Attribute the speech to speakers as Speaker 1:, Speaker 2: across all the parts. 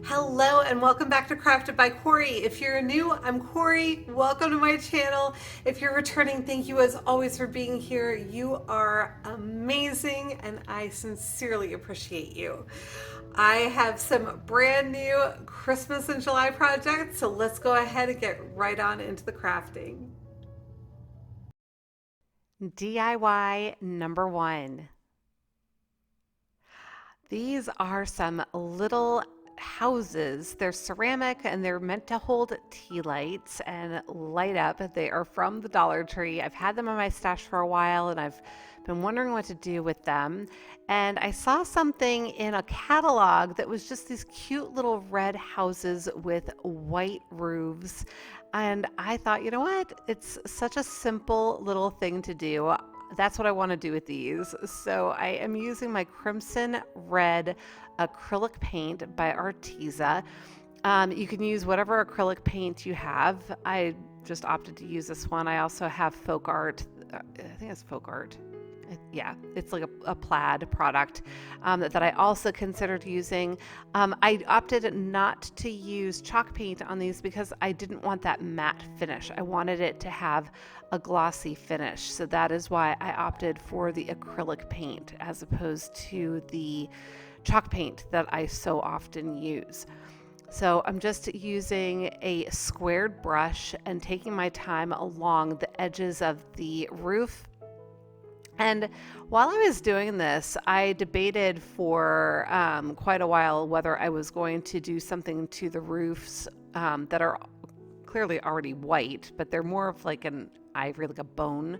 Speaker 1: Hello and welcome back to Crafted by Corie. If you're new, I'm Corie. Welcome to my channel. If you're returning, thank you as always for being here. You are amazing and I sincerely appreciate you. I have some brand new Christmas in July projects, so let's go ahead and get right on into the crafting. DIY number one. These are some little houses. They're ceramic and they're meant to hold tea lights and light up. They are from the Dollar Tree. I've had them in my stash for a while and I've been wondering what to do with them. And I saw something in a catalog that was just these cute little red houses with white roofs. And I thought, you know what? It's such a simple little thing to do. That's what I want to do with these. So I am using my Crimson Red acrylic paint by Arteza. You can use whatever acrylic paint you have. I just opted to use this one. I also have Folk Art. I think it's Folk Art. Yeah, it's like a plaid product that I also considered using. I opted not to use chalk paint on these because I didn't want that matte finish. I wanted it to have a glossy finish. So that is why I opted for the acrylic paint as opposed to the chalk paint that I so often use. So I'm just using a squared brush and taking my time along the edges of the roof. And while I was doing this, I debated for quite a while whether I was going to do something to the roofs that are clearly already white, but they're more of like an ivory, like a bone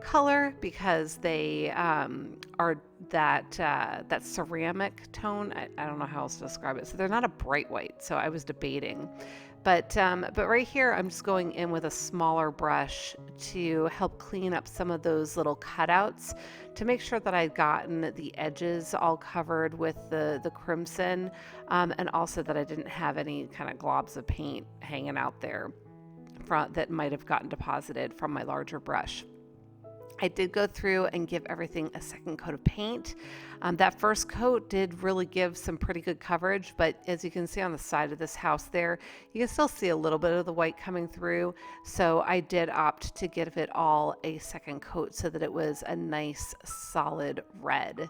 Speaker 1: color, because they are that ceramic tone. I don't know how else to describe it. So they're not a bright white. So I was debating. But right here, I'm just going in with a smaller brush to help clean up some of those little cutouts to make sure that I'd gotten the edges all covered with the crimson, and also that I didn't have any kind of globs of paint hanging out there that might have gotten deposited from my larger brush. I did go through and give everything a second coat of paint. That first coat did really give some pretty good coverage, but as you can see on the side of this house there, you can still see a little bit of the white coming through. So I did opt to give it all a second coat so that it was a nice solid red.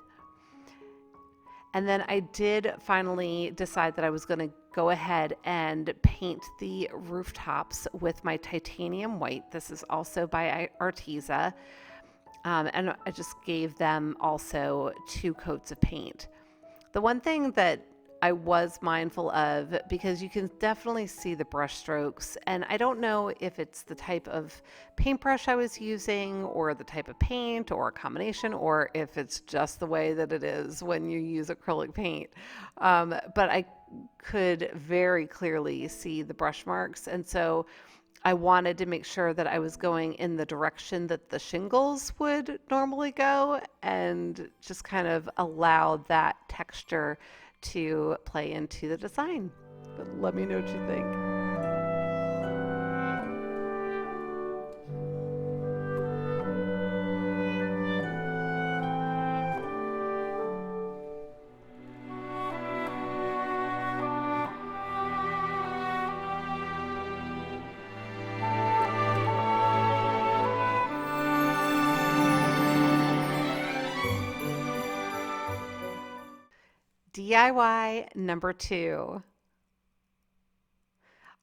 Speaker 1: And then I did finally decide that I was going to go ahead and paint the rooftops with my titanium white. This is also by Arteza. And I just gave them also 2 coats of paint. The one thing that I was mindful of, because you can definitely see the brush strokes, and I don't know if it's the type of paintbrush I was using or the type of paint or a combination, or if it's just the way that it is when you use acrylic paint. But I could very clearly see the brush marks, and so I wanted to make sure that I was going in the direction that the shingles would normally go and just kind of allow that texture to play into the design. But let me know what you think. DIY number 2.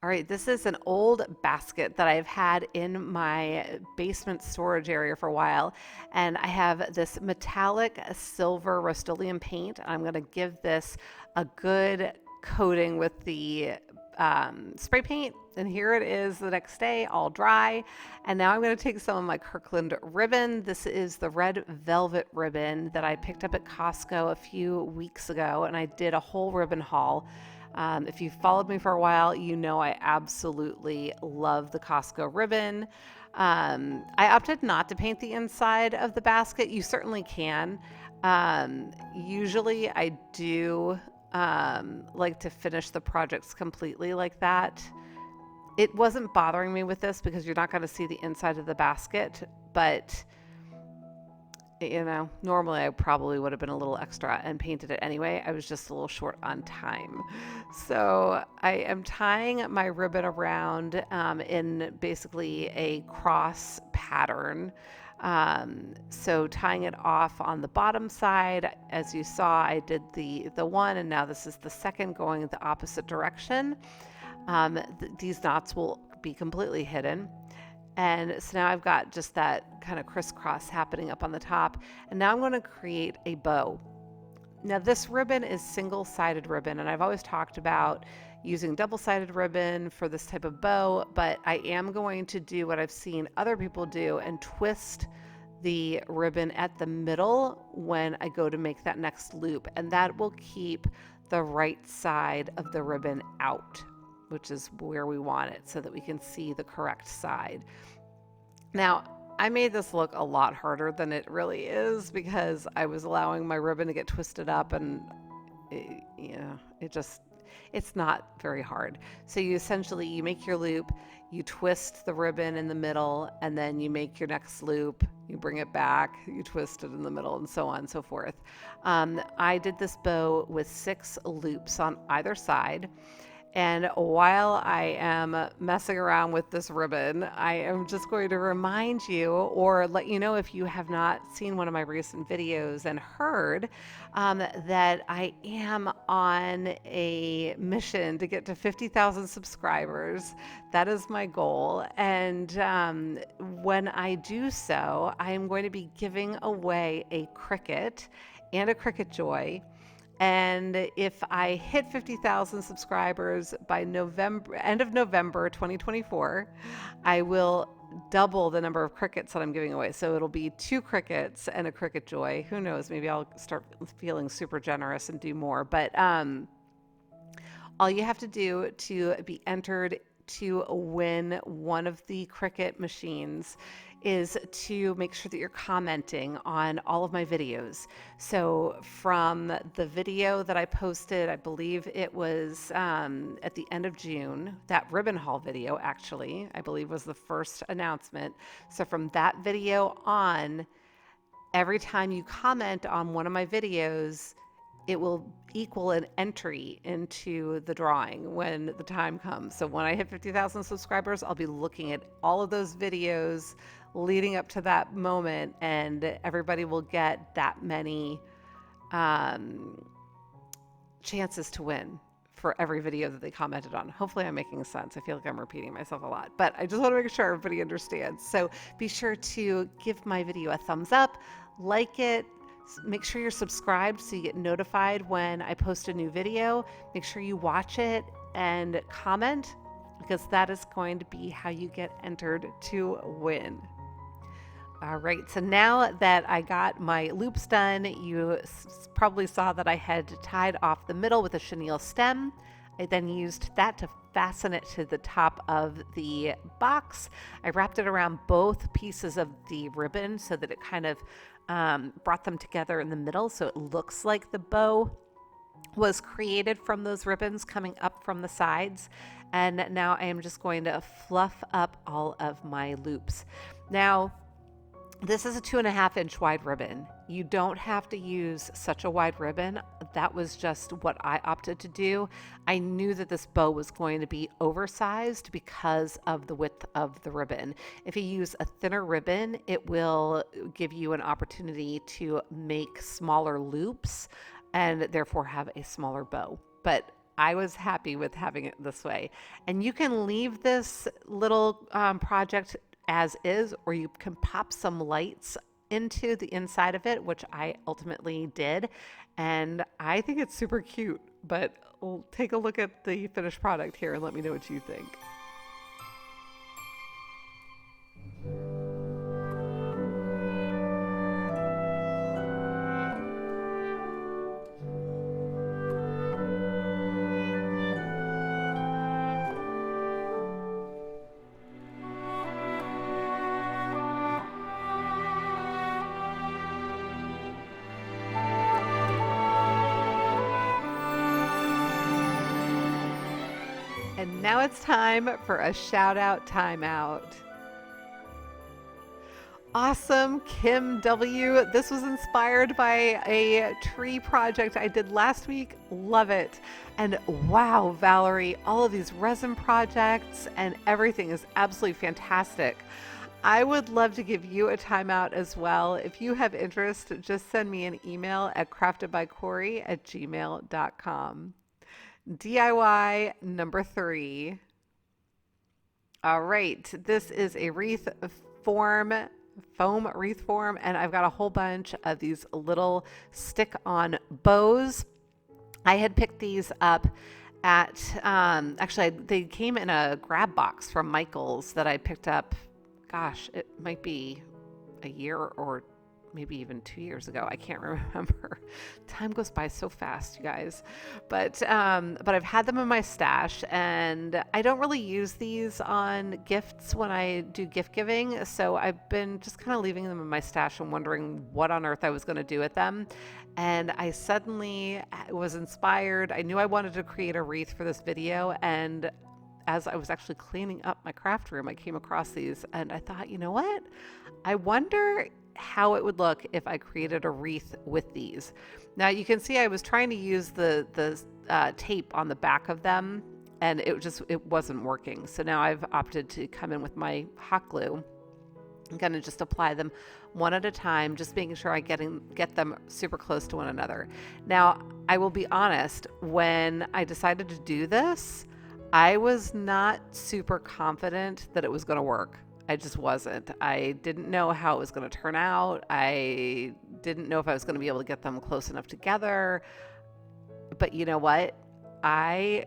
Speaker 1: All right, this is an old basket that I've had in my basement storage area for a while. And I have this metallic silver Rust-Oleum paint. I'm going to give this a good coating with the spray paint. And here it is the next day, all dry. And now I'm going to take some of my Kirkland ribbon. This is the red velvet ribbon that I picked up at Costco a few weeks ago. And I did a whole ribbon haul. If you've followed me for a while, you know I absolutely love the Costco ribbon. I opted not to paint the inside of the basket. You certainly can. Usually I do like to finish the projects completely like that. It wasn't bothering me with this because you're not going to see the inside of the basket, but you know, normally I probably would have been a little extra and painted it anyway. I was just a little short on time. So I am tying my ribbon around in basically a cross pattern. So tying it off on the bottom side, as you saw, I did the one, and now this is the second going the opposite direction. These knots will be completely hidden. And so now I've got just that kind of crisscross happening up on the top. And now I'm going to create a bow. Now this ribbon is single-sided ribbon, and I've always talked about using double-sided ribbon for this type of bow, but I am going to do what I've seen other people do and twist the ribbon at the middle when I go to make that next loop, and that will keep the right side of the ribbon out, which is where we want it so that we can see the correct side. Now, I made this look a lot harder than it really is because I was allowing my ribbon to get twisted up, and it's not very hard. So you make your loop, you twist the ribbon in the middle, and then you make your next loop, you bring it back, you twist it in the middle, and so on and so forth. I did this bow with 6 loops on either side. And while I am messing around with this ribbon, I am just going to remind you or let you know, if you have not seen one of my recent videos and heard, that I am on a mission to get to 50,000 subscribers. That is my goal. And when I do so, I am going to be giving away a Cricut and a Cricut Joy. And if I hit 50,000 subscribers by end of November 2024, I will double the number of Cricuts that I'm giving away. So it'll be 2 Cricuts and a Cricut Joy. Who knows? Maybe I'll start feeling super generous and do more. But all you have to do to be entered to win one of the Cricut machines is to make sure that you're commenting on all of my videos. So from the video that I posted, I believe it was at the end of June, that ribbon haul video actually, I believe was the first announcement. So from that video on, every time you comment on one of my videos, it will equal an entry into the drawing when the time comes. So when I hit 50,000 subscribers, I'll be looking at all of those videos leading up to that moment, and everybody will get that many chances to win for every video that they commented on. Hopefully I'm making sense. I feel like I'm repeating myself a lot, but I just want to make sure everybody understands. So be sure to give my video a thumbs up, like it, make sure you're subscribed so you get notified when I post a new video. Make sure you watch it and comment, because that is going to be how you get entered to win. All right, so now that I got my loops done, you probably saw that I had tied off the middle with a chenille stem. I then used that to fasten it to the top of the box. I wrapped it around both pieces of the ribbon so that it kind of brought them together in the middle, so it looks like the bow was created from those ribbons coming up from the sides. And now I am just going to fluff up all of my loops. Now, this is a 2.5 inch wide ribbon. You don't have to use such a wide ribbon. That was just what I opted to do. I knew that this bow was going to be oversized because of the width of the ribbon. If you use a thinner ribbon, it will give you an opportunity to make smaller loops and therefore have a smaller bow. But I was happy with having it this way. And you can leave this little project as is, or you can pop some lights into the inside of it, which I ultimately did. And I think it's super cute, but we'll take a look at the finished product here and let me know what you think. And now it's time for a shout out timeout. Awesome, Kim W. This was inspired by a tree project I did last week. Love it. And wow, Valerie, all of these resin projects and everything is absolutely fantastic. I would love to give you a timeout as well. If you have interest, just send me an email at craftedbycorie@gmail.com. DIY number 3. All right, this is a wreath form, foam wreath form, and I've got a whole bunch of these little stick-on bows. I had picked these up at, actually, they came in a grab box from Michael's that I picked up, gosh, it might be a year or maybe even 2 years ago. I can't remember. Time goes by so fast, you guys. But I've had them in my stash, and I don't really use these on gifts when I do gift giving. So I've been just kind of leaving them in my stash and wondering what on earth I was going to do with them. And I suddenly was inspired. I knew I wanted to create a wreath for this video, and as I was actually cleaning up my craft room, I came across these, and I thought, you know what? I wonder how it would look if I created a wreath with these. Now you can see I was trying to use the tape on the back of them, and it wasn't working. So now I've opted to come in with my hot glue. I'm going to just apply them one at a time, just making sure I get them super close to one another. Now, I will be honest, when I decided to do this, I was not super confident that it was going to work. I just wasn't. I didn't know how it was going to turn out. I didn't know if I was going to be able to get them close enough together. But you know what?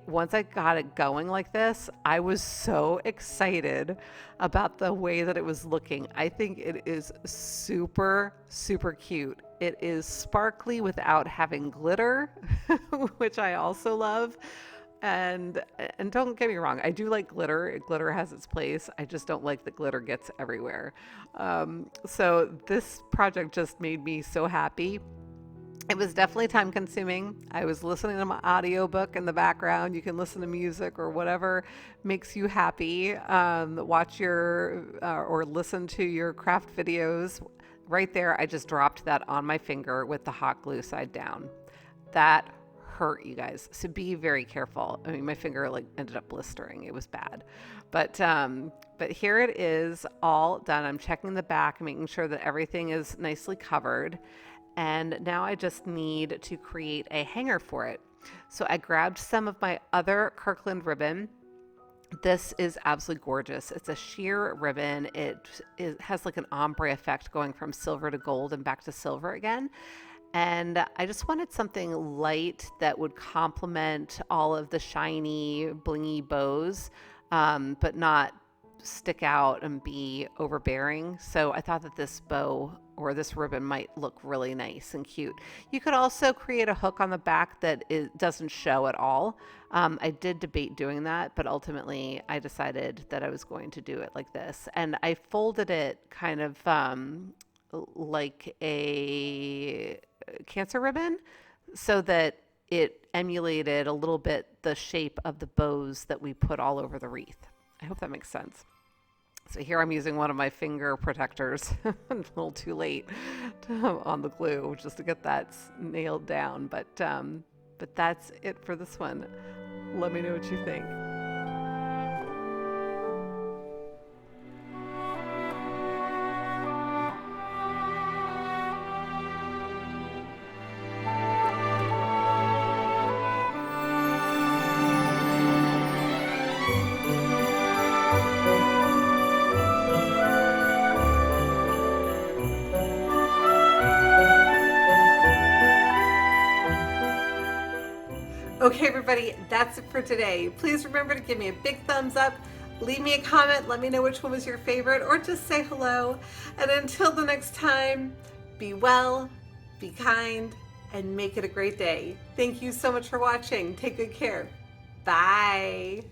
Speaker 1: Once I got it going like this, I was so excited about the way that it was looking. I think it is super, super cute. It is sparkly without having glitter, which I also love. And don't get me wrong, I do like glitter. Glitter has its place. I just don't like that glitter gets everywhere. So this project just made me so happy. It was definitely time consuming. I was listening to my audiobook in the background. You can listen to music or whatever makes you happy. Watch your or listen to your craft videos. Right there, I just dropped that on my finger with the hot glue side down. That hurt, you guys, so be very careful. I mean, my finger ended up blistering. It was bad, but here it is, all done. I'm checking the back, making sure that everything is nicely covered, and now I just need to create a hanger for it. So I grabbed some of my other Kirkland ribbon. This is absolutely gorgeous. It's a sheer ribbon. It has like an ombre effect going from silver to gold and back to silver again. And I just wanted something light that would complement all of the shiny, blingy bows, but not stick out and be overbearing. So I thought that this bow or this ribbon might look really nice and cute. You could also create a hook on the back that doesn't show at all. I did debate doing that, but ultimately I decided that I was going to do it like this. And I folded it kind of like a cancer ribbon so that it emulated a little bit the shape of the bows that we put all over the wreath. I hope that makes sense. So here I'm using one of my finger protectors a little too late on the glue just to get that nailed down, but that's it for this one. Let me know what you think. Okay, everybody, that's it for today. Please remember to give me a big thumbs up, leave me a comment, let me know which one was your favorite, or just say hello. And until the next time, be well, be kind, and make it a great day. Thank you so much for watching. Take good care. Bye.